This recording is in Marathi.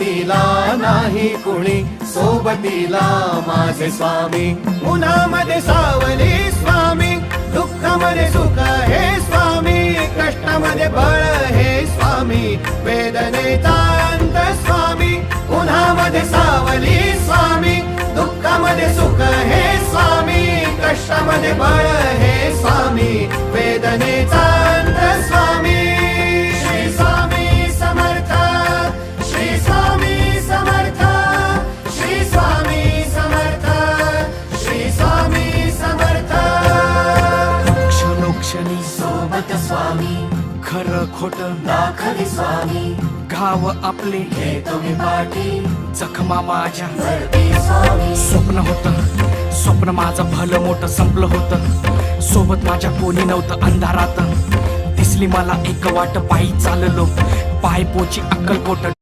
सोबतीला नाही कुणी, सोबतीला माझे स्वामी. उन्हामध्ये सावली स्वामी, दुःखामध्ये सुख हे स्वामी, कष्टामध्ये बळ हे स्वामी, वेदनेचा अंत स्वामी. उन्हामध्ये सावली स्वामी, दुःखामध्ये सुख हे स्वामी, कष्टामध्ये बळ हे स्वामी, वेदनेचा अंत स्वामी. श्री स्वामी समर्थ, श्री स्वामी समर्थ, श्री स्वामी समर्थ, श्री स्वामी समर्थ. क्षणोक्षणी सोबत स्वामी, खरं खोट दाखले स्वामी, घाव आपले हे तुम्ही पाठी जखमा माझ्या. भरती स्वामी. स्वप्न होतं, स्वप्न माझं भलं मोठं संपलं होतं. सोबत माझ्या कोणी नव्हतं अंधारात. दिसली मला एक वाट, पायी चाललो पाय पोची अक्कलकोट